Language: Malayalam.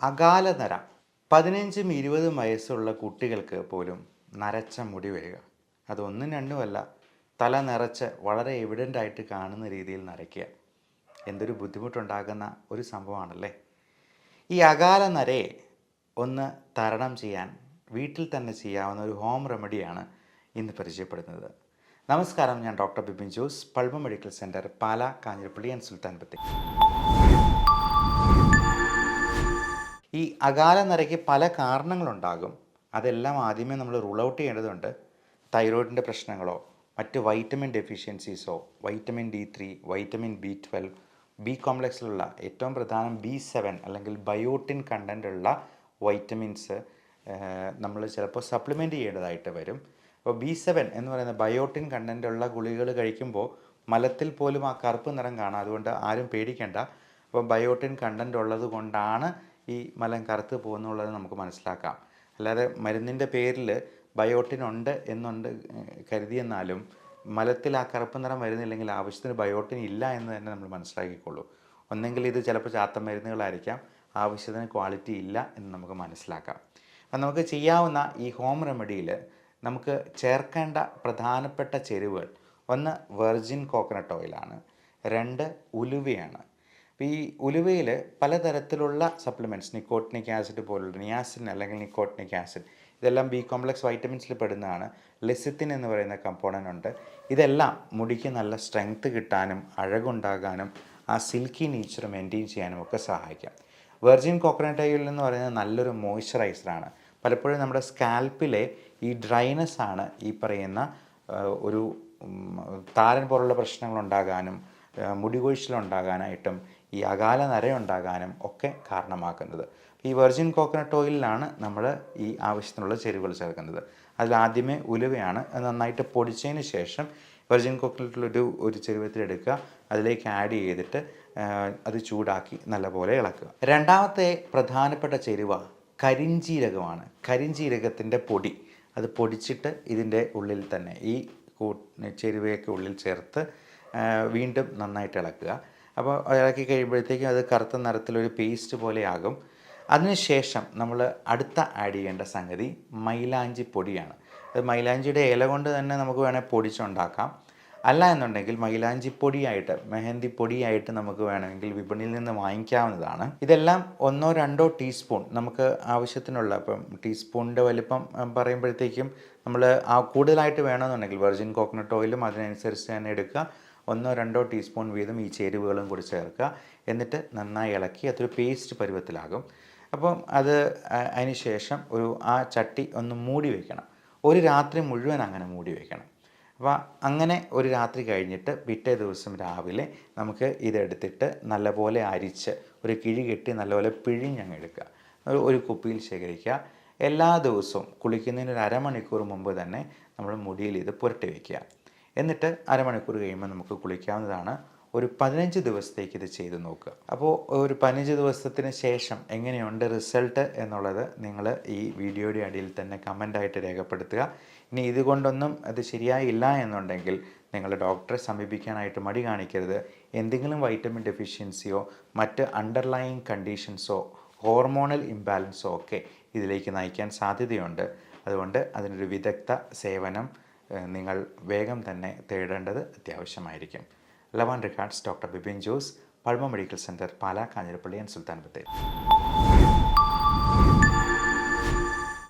അകാലനര 15-20 വയസ്സുള്ള കുട്ടികൾക്ക് പോലും നരച്ച മുടി വരിക. അതൊന്നും രണ്ടുമല്ല, തല നിറച്ച് വളരെ എവിഡൻ്റ് ആയിട്ട് കാണുന്ന രീതിയിൽ നരയ്ക്കുക. എന്തൊരു ബുദ്ധിമുട്ടുണ്ടാകുന്ന ഒരു സംഭവമാണല്ലേ. ഈ അകാലനരയെ ഒന്ന് തരണം ചെയ്യാൻ വീട്ടിൽ തന്നെ ചെയ്യാവുന്ന ഒരു ഹോം റെമഡിയാണ് ഇന്ന് പരിചയപ്പെടുന്നത്. നമസ്കാരം, ഞാൻ doctor Bipin Jose, Pulma medical centre, Pala, Kanjirappally and Sultan Bathery. ഈ അകാലനരയ്ക്ക് പല കാരണങ്ങളുണ്ടാകും. അതെല്ലാം ആദ്യമേ നമ്മൾ റൂൾ ഔട്ട് ചെയ്യേണ്ടതുണ്ട്. തൈറോയിഡിൻ്റെ പ്രശ്നങ്ങളോ മറ്റ് വൈറ്റമിൻ ഡെഫിഷ്യൻസീസോ, vitamin D3, vitamin B12, B കോംപ്ലക്സിലുള്ള ഏറ്റവും പ്രധാനം B7 അല്ലെങ്കിൽ ബയോട്ടിൻ കണ്ടൻ്റുള്ള വൈറ്റമിൻസ് നമ്മൾ ചിലപ്പോൾ സപ്ലിമെൻറ്റ് ചെയ്യേണ്ടതായിട്ട് വരും. അപ്പോൾ B7 എന്ന് പറയുന്ന ബയോട്ടിൻ കണ്ടൻ്റുള്ള ഗുളികകൾ കഴിക്കുമ്പോൾ മലത്തിൽ പോലും ആ കറുപ്പ് നിറം കാണാം. അതുകൊണ്ട് ആരും പേടിക്കേണ്ട. അപ്പോൾ ബയോട്ടിൻ കണ്ടൻ്റ് ഉള്ളത് കൊണ്ടാണ് ഈ മലം കറുത്ത് പോകുന്നുള്ളത് നമുക്ക് മനസ്സിലാക്കാം. അല്ലാതെ മരുന്നിൻ്റെ പേരിൽ ബയോട്ടിൻ ഉണ്ട് എന്നുണ്ട് കരുതിയെന്നാലും മലത്തിൽ ആ കറുപ്പ് നിറം വരുന്നില്ലെങ്കിൽ ആവശ്യത്തിന് ബയോട്ടിൻ ഇല്ല എന്ന് തന്നെ നമ്മൾ മനസ്സിലാക്കിക്കൊള്ളൂ. ഒന്നെങ്കിൽ ഇത് ചിലപ്പോൾ ചാത്ത മരുന്നുകളായിരിക്കാം, ആവശ്യത്തിന് ക്വാളിറ്റി ഇല്ല എന്ന് നമുക്ക് മനസ്സിലാക്കാം. അപ്പം നമുക്ക് ചെയ്യാവുന്ന ഈ ഹോം റെമഡിയിൽ നമുക്ക് ചേർക്കേണ്ട പ്രധാനപ്പെട്ട ചേരുവകൾ: 1 വെർജിൻ കോക്കനട്ട് ഓയിലാണ്, 2 ഉലുവയാണ്. അപ്പോൾ ഈ ഉലുവയിൽ പലതരത്തിലുള്ള സപ്ലിമെൻറ്റ്സ്, നിക്കോട്ടിനിക് ആസിഡ് പോലുള്ള നിയാസിൻ അല്ലെങ്കിൽ നിക്കോട്ടിനിക് ആസിഡ്, ഇതെല്ലാം ബി കോംപ്ലക്സ് വൈറ്റമിൻസിൽ പെടുന്നതാണ്. ലെസിത്തിൻ എന്ന് പറയുന്ന കമ്പോണൻ്റ് ഉണ്ട്. ഇതെല്ലാം മുടിക്ക് നല്ല സ്ട്രെങ്ത് കിട്ടാനും അഴകുണ്ടാകാനും ആ സിൽക്കി നേച്ചർ മെയിൻറ്റെയിൻ ചെയ്യാനും ഒക്കെ സഹായിക്കാം. വെർജിൻ കോക്കനട്ട് ഓയിൽ എന്ന് പറയുന്നത് നല്ലൊരു മോയ്സ്ചറൈസറാണ്. പലപ്പോഴും നമ്മുടെ സ്കാൽപ്പിലെ ഈ ഡ്രൈനെസ് ആണ് ഈ പറയുന്ന ഒരു താരൻ പോലുള്ള പ്രശ്നങ്ങളുണ്ടാകാനും മുടി കൊഴിച്ചിലുണ്ടാകാനായിട്ടും ഈ അകാല നരയുണ്ടാകാനും ഒക്കെ കാരണമാക്കുന്നത്. ഈ വെർജിൻ കോക്കനട്ട് ഓയിലിലാണ് നമ്മൾ ഈ ആവശ്യത്തിനുള്ള ചേരുവകൾ ചേർക്കുന്നത്. അതിലാദ്യമേ ഉലുവയാണ്. അത് നന്നായിട്ട് പൊടിച്ചതിന് ശേഷം വെർജിൻ കോക്കനട്ടിലൊരു ചെരുവത്തിലെടുക്കുക, അതിലേക്ക് ആഡ് ചെയ്തിട്ട് അത് ചൂടാക്കി നല്ലപോലെ ഇളക്കുക. രണ്ടാമത്തെ പ്രധാനപ്പെട്ട ചേരുവ കരിഞ്ജീരകമാണ്. കരിഞ്ജീരകത്തിൻ്റെ പൊടി, അത് പൊടിച്ചിട്ട് ഇതിൻ്റെ ഉള്ളിൽ തന്നെ ഈ ചേരുവയൊക്കെ ഉള്ളിൽ ചേർത്ത് വീണ്ടും നന്നായിട്ട് ഇളക്കുക. അപ്പോൾ ഇളക്കി കഴിയുമ്പോഴത്തേക്കും അത് കറുത്ത നിറത്തിലൊരു പേസ്റ്റ് പോലെയാകും. അതിനുശേഷം നമ്മൾ അടുത്ത ആഡ് ചെയ്യേണ്ട സംഗതി മൈലാഞ്ചി പൊടിയാണ്. അത് മൈലാഞ്ചിയുടെ ഇല കൊണ്ട് തന്നെ നമുക്ക് വേണേൽ പൊടിച്ചുണ്ടാക്കാം. അല്ല എന്നുണ്ടെങ്കിൽ മൈലാഞ്ചി പൊടിയായിട്ട്, മെഹന്തി പൊടിയായിട്ട് നമുക്ക് വേണമെങ്കിൽ വിപണിയിൽ നിന്ന് വാങ്ങിക്കാവുന്നതാണ്. ഇതെല്ലാം 1-2 ടീസ്പൂൺ നമുക്ക് ആവശ്യത്തിനുള്ള, ഇപ്പം ടീസ്പൂണിൻ്റെ വലിപ്പം പറയുമ്പോഴത്തേക്കും നമ്മൾ ആ കൂടുതലായിട്ട് വേണമെന്നുണ്ടെങ്കിൽ വെർജിൻ കോക്കനട്ട് ഓയിലും അതിനനുസരിച്ച് തന്നെ എടുക്കുക. 1-2 ടീസ്പൂൺ വീതം ഈ ചേരുവകളും കൂടി ചേർക്കുക. എന്നിട്ട് നന്നായി ഇളക്കി അതൊരു പേസ്റ്റ് പരുവത്തിലാകും. അപ്പം അതിന് ശേഷം ആ ചട്ടി ഒന്ന് മൂടി വയ്ക്കണം. ഒരു രാത്രി മുഴുവൻ അങ്ങനെ മൂടി വയ്ക്കണം. അപ്പോൾ അങ്ങനെ ഒരു രാത്രി കഴിഞ്ഞിട്ട് പിറ്റേ ദിവസം രാവിലെ നമുക്ക് ഇതെടുത്തിട്ട് നല്ലപോലെ അരിച്ച് ഒരു കിഴി കെട്ടി നല്ലപോലെ പിഴിഞ്ഞങ്ങ് എടുക്കുക. ഒരു കുപ്പിയിൽ ശേഖരിക്കുക. എല്ലാ ദിവസവും കുളിക്കുന്നതിന് 1/2 മണിക്കൂർ മുമ്പ് തന്നെ നമ്മൾ മുടിയിൽ ഇത് പുരട്ടി വയ്ക്കുക. എന്നിട്ട് 1/2 മണിക്കൂർ കഴിയുമ്പോൾ നമുക്ക് കുളിക്കാവുന്നതാണ്. ഒരു 15 ദിവസത്തേക്ക് ഇത് ചെയ്ത് നോക്കുക. അപ്പോൾ ഒരു 15 ദിവസത്തിന് ശേഷം എങ്ങനെയുണ്ട് റിസൾട്ട് എന്നുള്ളത് നിങ്ങൾ ഈ വീഡിയോയുടെ അടിയിൽ തന്നെ കമൻ്റായിട്ട് രേഖപ്പെടുത്തുക. ഇനി ഇതുകൊണ്ടൊന്നും അത് ശരിയായില്ല എന്നുണ്ടെങ്കിൽ നിങ്ങൾ ഡോക്ടറെ സമീപിക്കാനായിട്ട് മടി കാണിക്കരുത്. എന്തെങ്കിലും വൈറ്റമിൻ ഡെഫിഷ്യൻസിയോ മറ്റ് അണ്ടർലൈയിങ് കണ്ടീഷൻസോ ഹോർമോണൽ ഇംബാലൻസോ ഒക്കെ ഇതിലേക്ക് നയിക്കാൻ സാധ്യതയുണ്ട്. അതുകൊണ്ട് അതിനൊരു വിദഗ്ധ സേവനം നിങ്ങൾ വേഗം തന്നെ തേടേണ്ടത് അത്യാവശ്യമായിരിക്കും. Love and regards, doctor Bipin Jose, Pulma medical centre, Pala, Kanjirappally and Sultan Bathery.